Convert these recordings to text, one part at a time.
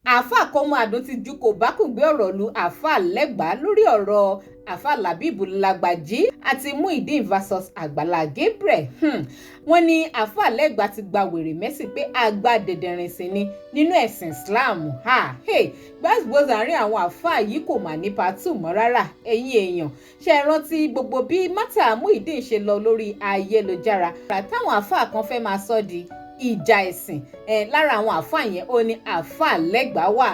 àáfàá Kọ́mọadùn ti ju kòbákùngbé ọ̀rọ̀ lu àáfàá Lẹ́gbàá lórí ọ̀rọ̀ àáfàá Lábíbù Làgbàjí àti Muyideen versus Àgbàlá Gabriel. Wọ́n ní àáfàá Lẹ́gbàá ti gba wèrè mẹ́sì pé àgbà dẹ̀dẹ̀rìn sí ni nínú ẹ̀sìn Islam. Gbàgbọ́s àárín àwọn àáfàá yìí kò mà ní pàtó mọ́ rárá. Ẹ̀yin èèyàn ṣe é rántí gbogbo bí mátà Muyideen ṣe lọ lórí ayélujára táwọn àáfàá kan fẹ́ máa sọ di ìjà ẹ̀sìn. Lára àwọn àáfàá yẹn ó ní àáfàá Lẹ́gbàá wà.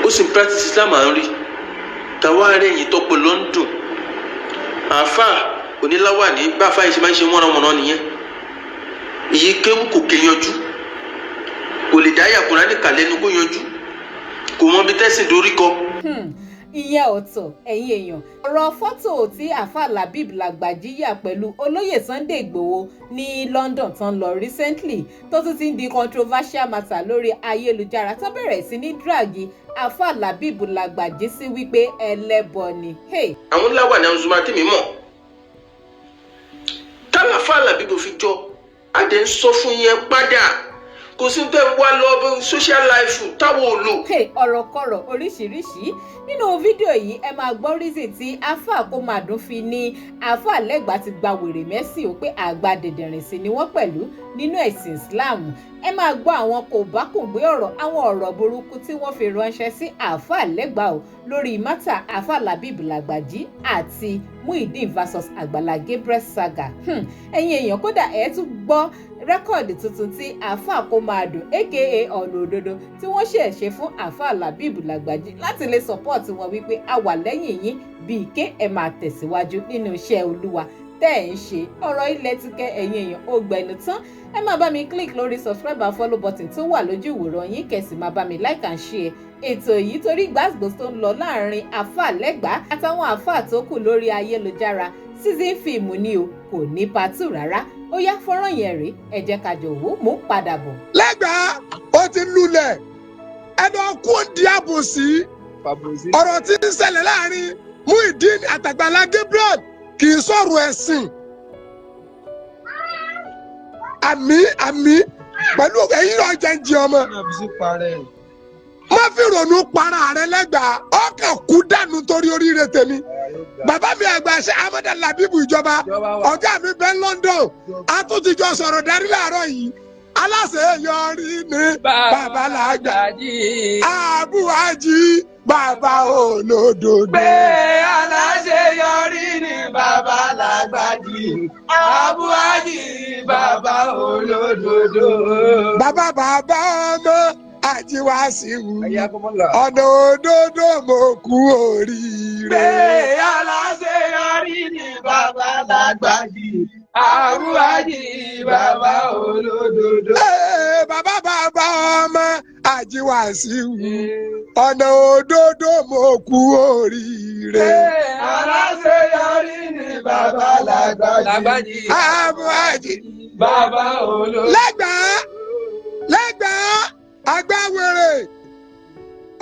Ó sì ń practice Islam à ń rí tàwa rẹ̀ yìí tọ́pọ̀ London àáfàá oníláwà ní bá àáfàá yìí ṣe máa ń ṣe wọ́nranwọ̀nra nìyẹn. Iye kéwù kò ké yanjú kò lè dá yàkùnrán nìkan lẹ́nu kó yanjú kò mọ bí tẹ́sìn dorí kọ. Ìyẹn ọ̀tọ̀ ẹ̀yin èèyàn ọ̀rọ̀ fọ́tò tí àáfàá Lábíbù Làgbàjí yà pẹ̀lú olóyè Sunday Ìgbòho ní London tán lọ recently tó tún ti ń di controversial matter lórí ayélujára tó bẹ̀rẹ̀ sí ní dragi àáfàá Lábíbù Làgbàjí sí wípé ẹlẹ́bọ ni. Àwọn láwà ní àwọn zuma tèmi mọ̀ táwọn àáfàá Lábíbù fi jọ adé ń sọ fún yẹn padà kò sí tẹ́ wá lọ social life táwọn ò lò. Ọ̀rọ̀kọ̀rọ̀ oríṣiríṣi nínú fídíò yìí ẹ máa gbọ́ reason tí àáfàá Kọ́mọadùn fi ní àáfàá Lẹ́gbàá ti gba wèrè mẹ́sì ó pé àgbà dẹ̀dẹ̀rìn sí ni wọ́n pẹ̀lú nínú ẹ̀sìn Islam. Ẹ máa gbọ́ àwọn kòbákùngbé ọ̀rọ̀ àwọn ọ̀rọ̀ burúkú tí wọ́n fi ránṣẹ́ sí àáfàá Lẹ́gbàá o lórí mátà àáfàá Lábíbù Làgbàjí àti Muyideen versus Àgbàlá Gabriel saga. Ẹ̀yin èèyàn kódà ẹ tún gbọ́ rẹ́kọ̀dì tuntun tí àáfàá Kọ́mọadùn aka ọ̀nà òdodo tí wọ́n ṣe fún àáfàá Lábíbù Làgbàjí láti lè support wọn wípé a wà lẹ́yìn yín bíi ké ẹ máa tẹ̀síwájú nínú iṣẹ́ Olúwa tẹ́ ẹ̀ ń ṣe. Ọ̀rọ̀ ilẹ̀ ti kẹ́ ẹ̀yin èèyàn ó gbẹnu tán. Ẹ máa bá mi click lórí subscribe and follow button tó wà lójú ìwòran yín kẹ̀sì máa bá mi like and share ètò yìí torí gbàgbós tó ń lọ láàrin àáfàá Lẹ́gbàá àtàwọn àáfàá tó kù lórí ayélujára season fíìmù ni o kò ní pàtó rárá. Ó yá fọ́nrán yẹn rèé ẹ jẹ́ ká jọ wò ó mú padà bọ̀. Lẹ́gbàá ó ti lulẹ̀ ẹnu ọkùn di àbòsí ọ̀rọ̀ tí ń ṣẹlẹ̀ láàrin Muyideen àtàgbàlá Gabriel kì í sọ̀rọ̀ ẹ̀sìn. Àmì pẹ̀lú ẹ̀yìn náà jẹ́ ń jí ọmọ. Má fi ronú para rẹ Lẹ́gbàá ọkàn kú dànù torí oríire tèmi. Bàbá mi àgbà ṣe Ahmed Labibu ìjọba ọ̀gá mi bẹ́ London àtúntìjọ sọ̀rọ̀ darí láàárọ̀ yìí. Aláṣeyọrí ni bàbá Làgbàjí Àbúhájì bàbá olódodo. Pé aláṣeyọrí ni bàbá Làgbàjí Àbúhájì bàbá olódodo. Bàbá ọmọ Àjíwàsíù ọ̀nà òdodo mo kú oríire. Pé aláṣeyọrí ni bàbá Làgbàjí Àbúhájì bàbá olódodo. Bàbá ọmọ Àjíwàsíù ọ̀nà òdodo mo kú oríire. Aláṣeyọrí ni bàbá Làgbàjí Àbúhájì bàbá olódodo. Lẹ́gbàá agbáwèrè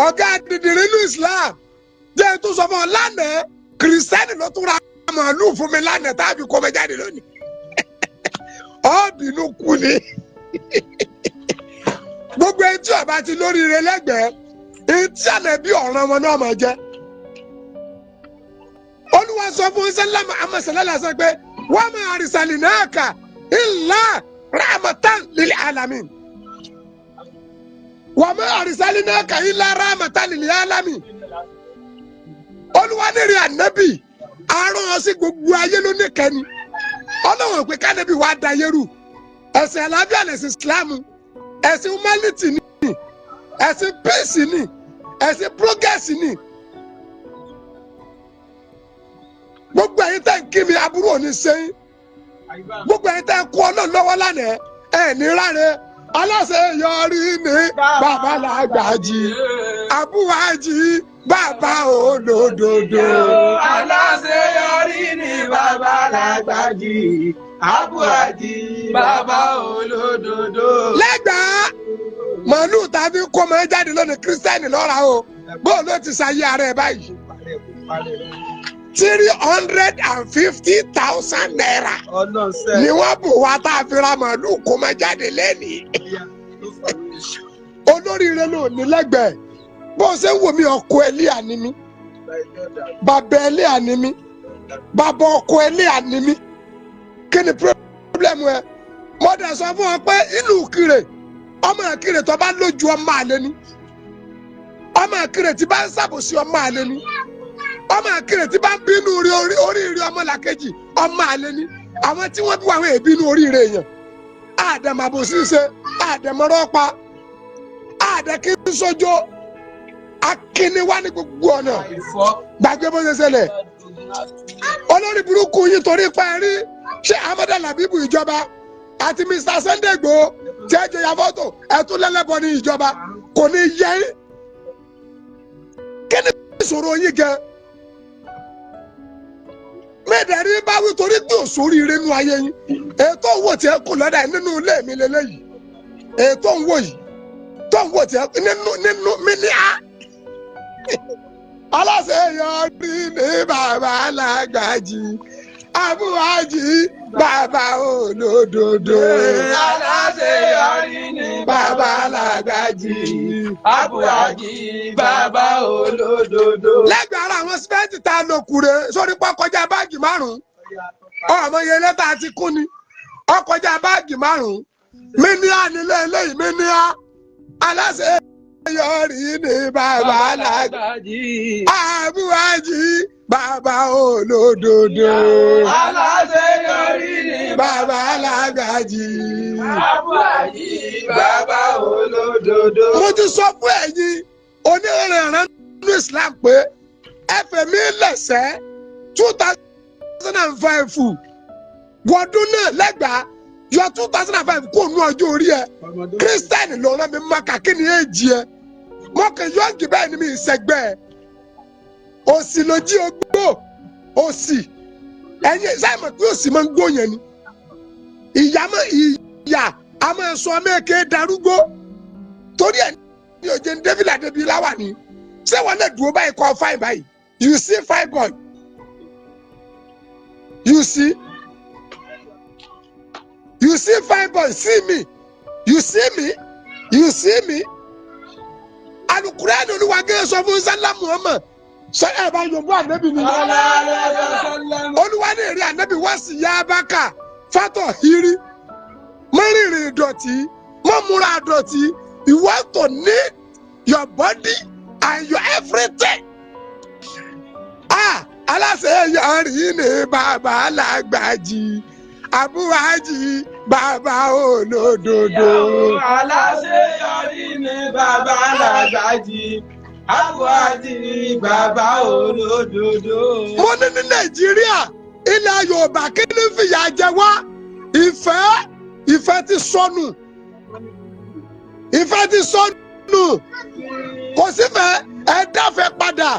ọ̀gá dìdìrín ní Islam jẹ́ tó sọ fún ọ lánàá kìrìsìtẹ́nì ló tún ra màálù fún mi lánàá tàbí kó mi jáde lónìí. Ọ̀bìnú kú ni gbogbo etí ọba ti lóríire Lẹ́gbẹ̀ẹ́ etí ànábì ọ̀ràn wọn náà máa jẹ́. Olúwa sọ fún sẹ́lámà amọ̀sẹ̀lẹ́lá sọ pé wa ma arsalnaka illa rahmatan lil alamin. Wa ma arsalnaka illa rahmatan lil alamin. Olúwa ní rí ànábì àárọ̀ ọ sí gbogbo ayé ló ní kẹ́ni. Ọlọ́run pé kánábì wàá da yẹ́rù ẹ̀sìn àlàáfíà lẹ̀sìn Ìsìlámù ẹ̀sìn humanity ni ẹ̀sìn peace ni ẹ̀sìn progress ni. Gbogbo ẹ̀yin tẹ́ ń kí mi aburú òní sẹ́yìn gbogbo ẹ̀yin tẹ́ ń kú Ọlọ́run lọ́wọ́ lánàá ẹ̀ ní ráre. Aláṣeyọrí ni bàbá Làgbàjí Àbúhájì bàbá olódodo. Aláṣeyọrí ni bàbá Làgbàjí Àbúhájì bàbá olódodo. Lẹ́gbàá màálù tàbí kó máa jáde lónìí kírísítẹ́nì lọ́ra o bóun ló ti ṣayé ara ẹ̀ báyìí. 350,000 naira ni wọ́n bù wá tá a fi ra màálù kó máa jáde lẹ́nìí. Olóríire ló ní Lẹ́gbẹ̀ẹ́ bó ṣe ń wò mí ọkọ ẹlẹ́à ni mí bàbá ẹlẹ́à ni mí bàbá ọkọ ẹlẹ́à ni mí kí ni pírọ́blẹ́mù ẹ mo dẹ̀ sọ fún ọ pé inú kiri ọmọ ìkirè tó bá lójú ọmọ àlè ni ọmọ ìkirè tí bá ń ṣàbòsí ọmọ àlè ni ọmọ ìkirè tí bá ń bínú oríire ọmọ làkejì ọmọ àlè ni àwọn tí wọ́n bí wà wọ́n èbínú oríire èèyàn àdàmàbòsí ṣe àdàmọ́rọ́pa àdàkínsójó akíniwá ní gbogbo ọ̀nà gbàgbé bó ṣe ṣẹlẹ̀ olórí burúkú yìí torí pa ẹ̀rí ṣé Ahmadu Labeeb ìjọba àti Mr. Sunday Igboho tí ẹ jẹyà fọ́tò ẹtún lẹ́lẹ́bọ ní ìjọba kò ní yẹ yín kí ni ìṣòro yín gẹ mẹ́ẹ̀dẹ̀rí bá wí torí pé òṣòrí irenu ayé yín ètò òwò tí ẹ kù lọ́dà nínú ilé mi lélẹ́yìí ètò òwò yìí tó ń wò tí ẹ nínú mi ní a aláṣeyọrí ní bàbá alágbàjì abúwájì bàbá olódodo. aláṣeyọrí ní bàbá alágbàjì abúwájì bàbá olódodo. lẹ́gbẹ̀ẹ́ ara àwọn sípẹ́ǹtì tá a lò kúre sórí pọ́ kọjá báàgì márùn-ún ọmọ iye lẹ́tà ti kú ni ọkọjá báàgì márùn-ún mi ní a nílé eléyìí mi ní a aláṣeyọrí ní bàbá alágbàjì abúwájì bàbá olódodo. aláṣeyọrí ní bàbá alágbàjì abúwájì bàbá olódodo. mo ti sọ fún ẹ̀yin onírìnrìn nínú Islam pé ẹfẹ̀mí lẹ̀sẹ̀ 2005 wọ́dún náà lẹ́gbàá yọ 2005 kó nú ọjọ́ orí ẹ kírísítẹ́nì ló rán mi Mákà kí ni èjì ẹ mọ́kàn yọ̀ǹgì bẹ́ẹ̀ ni mi ìṣẹ́gbẹ́ ẹ òsì ló jí ogbó òsì ẹ̀yin sáyẹ̀mọ̀ pé òsì máa ń gbóyàn ni ìyá a máa sọ mẹ́ẹ̀kẹ́ darúgbó torí ẹ̀ ní òjò ní David Adébí láwà ní ṣé wọn lè dúró báyìí kọ́ fine báyìí you see fine boy you see fine boy see me you see me you see me Al-Qur'an Olúwa gẹ́gẹ́ sọ fún sálá Muhammad sọ ẹ bá yọ̀bọ̀ ànábì ni Olúwa ní èrè ànábì wá sí yá abáka fátọ̀ hírí mọ́rìnrìn ìdọ̀tí mọ́múra ìdọ̀tí you want to need your body and your everything. aláṣeyọrí ní bàbá alágbàjì abúwájì bàbá olódodo. aláṣeyọrí ní bàbá alágbàjì abúwájì bàbá olódodo. mo ní Nàìjíríà ilẹ̀ Yorùbá kí ni fìyà jẹ wá ìfẹ́ ti sọnù ìfẹ́ ti sọnù kò sífẹ́ ẹ dáfẹ́ padà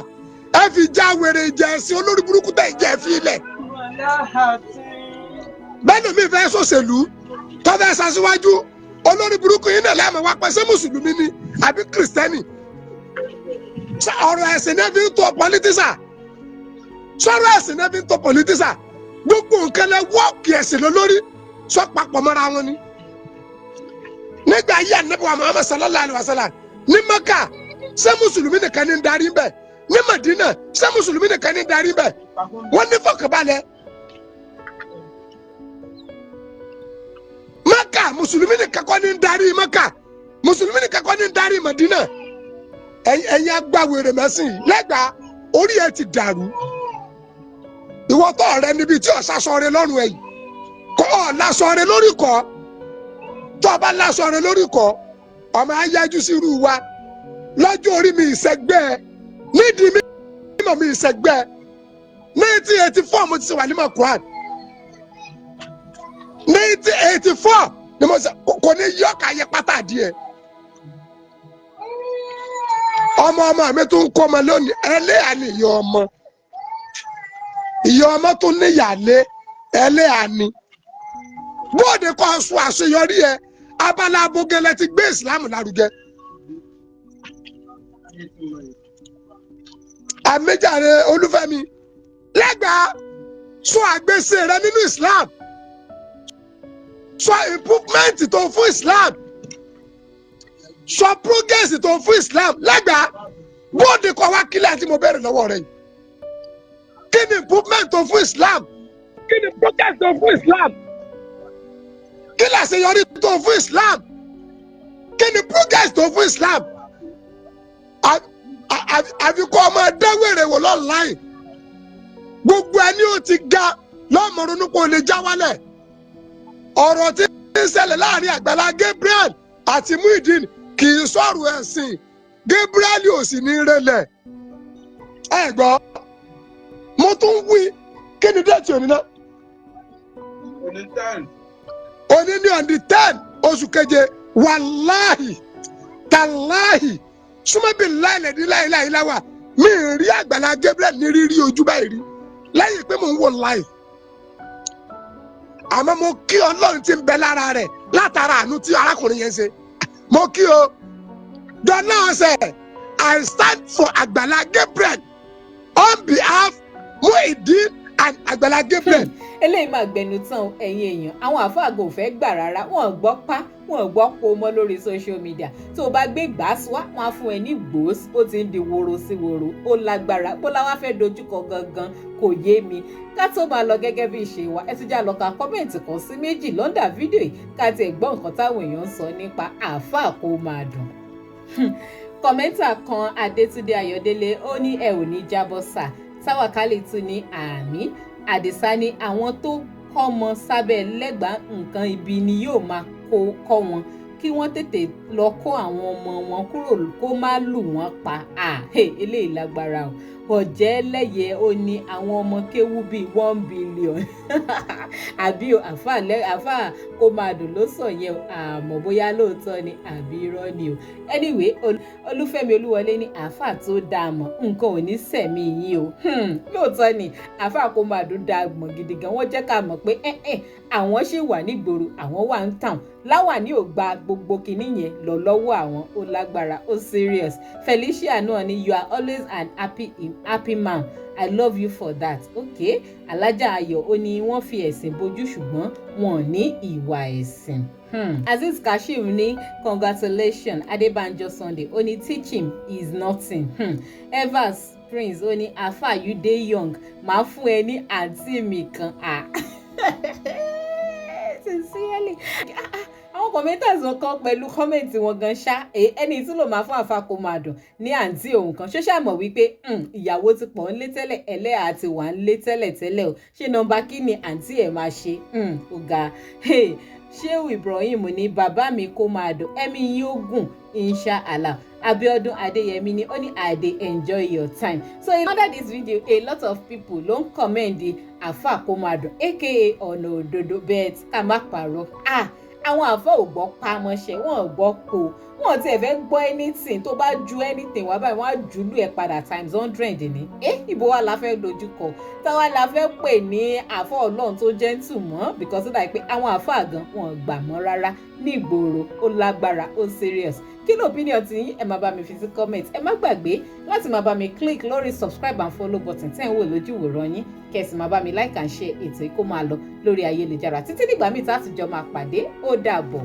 ẹ fi já wèrè ìjẹ́ ẹ̀sìn olórí burúkú tẹ̀ ìjẹ́ fi ilẹ̀ bẹ́ẹ̀ ni mi fẹ́ sọ̀sẹ̀lú tó fẹ́ ṣaṣíwájú olórí burúkú yìí náà lẹ́mọ̀ wá pẹ́ ṣé mùsùlùmí ni àbí kìrìsìtẹ́nì ọ̀rọ̀ ẹ̀sìn náà fi ń tó pọlitísà sọ̀rọ̀ ẹ̀sìn náà fi ń tó pọlitísà gbogbo nǹkan lẹ wọ́ọ̀kì ẹ̀sìn lórí sọ papọ̀ mọ́ra wọn ni nígbà yí ànábì wa Muhammad sallallahu alaihi wasallam ní Mẹ́kà ṣé mùsùlùmí nìkan ní darí bẹ́ẹ̀ ní Mẹdínà ṣé mùsùlùmí nìkan ní darí bẹ́ẹ̀ wọ́n ní fọkànbalẹ̀ Mẹ́kà mùsùlùmí nìkan kọ́ ní darí Mẹ́kà mùsùlùmí nìkan kọ́ ní darí Mẹdínà ẹ̀yin agbáwèrè mẹ́sìn lẹ́gbàá orí ẹ ti dàrú ìwọ́tọ̀ rẹ níbi tí ọ̀sà sọ̀rọ̀ lọ́rùn ẹ̀yìn kọ́ ọ̀ lásọ̀rọ̀ lórí kọ́ tó o bá lásọ̀rọ̀ lórí kọ́ ọmọ ayájú sí irú wa lọ́jọ́ orí mi ìṣẹ́gbẹ́ nídìí mímọ̀ mi ìṣẹ́gbẹ́ 1984 mo ti ṣe wà ní Quran 1984 ni mo ṣe kò ní yọ̀ọ̀ká yẹ pátá díẹ̀ ọmọ mi tún ń kọ́ ọmọ lónìí ẹlẹ́yà ni ìyá ọmọ tún níyàlé ẹlẹ́yà ni bóde kọ́ sún àṣeyọrí ẹ abala abogẹlẹ ti gbé ìsìlámù lárugẹ àmẹjàre Olúfẹ́mi lẹ́gbàá sọ àgbèsè rẹ nínú Islam sọ improvement tó fún Islam sọ progress tó fún Islam lẹ́gbàá bóde kọ́ wá kílẹ̀ tí mo bẹ̀rẹ̀ lọ́wọ́ rẹ̀ yìí. Kí ni improvement tó fún Islam? Kí ni progress tó fún Islam? Kí ni àṣeyọrí tó fún Islam? Kí ni progress tó fún Islam? Àfikún ọmọ ẹ̀dẹ́wèrè wò lọ́nláìn. Gbogbo ẹni ó ti ga lọ́mọ̀rún kò lè já wálẹ̀. Ọ̀rọ̀ tí ń ṣẹlẹ̀ láàrin Àgbàlá Gabriel àti Muyideen kì í sọ̀rọ̀ ẹ̀sìn. Gabriel ò sì ní rẹlẹ̀. Ẹ gbọ́, mo tún wí kí ni déètì òní náà? Òní ní on the 10 oṣù keje, wàláhì tàláhì súnmọ́bí láìlẹ̀dí láìláìláwà mi rí Àgbàlá Gabriel ní rírí ojú báyìí rí lẹ́yìn pé mò ń wò live. Àmọ́ mo kí Ọlọ́run tí ń bẹ lára rẹ̀ látara àánú tí arákùnrin yẹn ṣe. Mo kí o. Dọ́nà ọ̀sẹ̀, I stand for Àgbàlá Gabriel on behalf Muyideen and Àgbàlá Gabriel. Eléyìí máa gbẹnu tán ẹ̀yin èèyàn, àwọn àfáàgò fẹ́ gbà rárá, wọn gbọ́ pa, wọn gbọ́ po mọ́ lórí social media. Tó o bá gbé gbàásù wá, wọn á fún ẹ ní gbòós, ó ti ń di woro sí woro, ó lágbára, bó la wá fẹ́ dojúkọ gangan kò yé mi. Ká tó máa lọ gẹ́gẹ́ bí ìṣe wa, ẹ ti já lọ ka kọ́mẹ̀ntì kan sí méjì lọ́ndà fídíò yìí ká tiẹ̀ gbọ́ nǹkan táwọn èèyàn ń sọ nípa àáfàá kó máa dùn. Kọ̀mẹ́ntà kan Adétúndé Ayọ̀délé ó ní ẹ ò ní jábọ́ sà. Táwàkálì tún ní àmì. Àdìsá ní àwọn tó kọ́mọ sábẹ́ lẹ́gbàá nǹkan ibi ni yóò máa kọ́ wọn kí wọ́n tètè lọ kó àwọn ọmọ wọn kúrò kó má lù wọ́n pa. Eléyìí lágbára o. Ọ̀jẹ́ lẹ́yẹ ó ní àwọn ọmọ kéwú bíi 1 billion. Àbí àfáà kó máa dùn ló sọ yẹn o. Àmọ́ bóyá lóòótọ́ ni àbí irọ́ ni o. Anyway, Olúfẹ́mi Olúwọlé ní àfáà tó dáa mọ̀ nǹkan ò ní sẹ̀mí yín o. Lóòótọ́ ni àfáà kó máa dùn dáa mọ̀ gidi gan. Wọ́n jẹ́ ká mọ̀ pé àwọn ṣì wà nígboro, àwọn wà ń tàn. Láwàní ò gba gbogbo kinní yẹn lọ lọ́wọ́ àwọn, ó lágbára, ó serious. Felicia náà ni you are always an happy man. I love you for that. Okay. Alájà Ayọ̀ ó ní wọ́n fi ẹ̀sìn bojú ṣùgbọ́n wọn ní ìwà ẹ̀sìn. Aziz Kashim ní congratulations. Adébánjọ Sunday ó ní teaching is nothing. Evans Prince ó ní afa you dey young máa fún ẹ ní àǹtí mi kan. Sincerely. Àwọn commenters kan pẹ̀lú kọ́mẹ̀ntì wọn gan ṣá ẹni tí ló máa fún àfa kó máa dùn ní àǹtí òun kan ṣó ṣàmọ̀ wípé ìyàwó ti pọ̀ ń lé tẹ́lẹ̀ ẹlẹ́yà ti wà ń lé tẹ́lẹ̀ o ṣé nọ́mbà kí ni àǹtí ẹ̀ máa ṣe ọ̀gá Ṣéhù Ibrahim ní bàbá mi kó máa dùn ẹ̀mí yóò gùn inshallah. Abiodun Adeyemi ni ó ní I dey enjoy your time. So under this video a lot of people ló ń comment the àfà kó máa dùn aka ọ̀nà òdodo bet ká má parọ́. Àwọn àfà ò gbọ́ pamọ́ṣẹ́ wọn ò gbọ́ kó wọn ti ẹ̀ fẹ́ gbọ́ anything tó bá ju anything wá báyìí wọ́n á jùlù ẹ̀ padà times 100 ní. Ibo wa la fẹ́ dojúkọ táwa la fẹ́ pè ní àfà Ọlọ́run tó gentle mọ́ because ó dà pé àwọn àfà gan wọn gbà mọ́ rárá ní ìgboro ó lágbára ó serious. Kí ni opinion ti yín ẹ máa bá mi fi sí comment. Ẹ má gbàgbé láti máa bá mi click lórí subscribe and follow button tẹ́ ń wò lójú ìwòran yín kẹ́sì máa bá mi like and share ètò yìí kó máa lọ lórí ayélujára títí dìgbà míì tá a tún jọ máa pàdé ó dàbọ̀.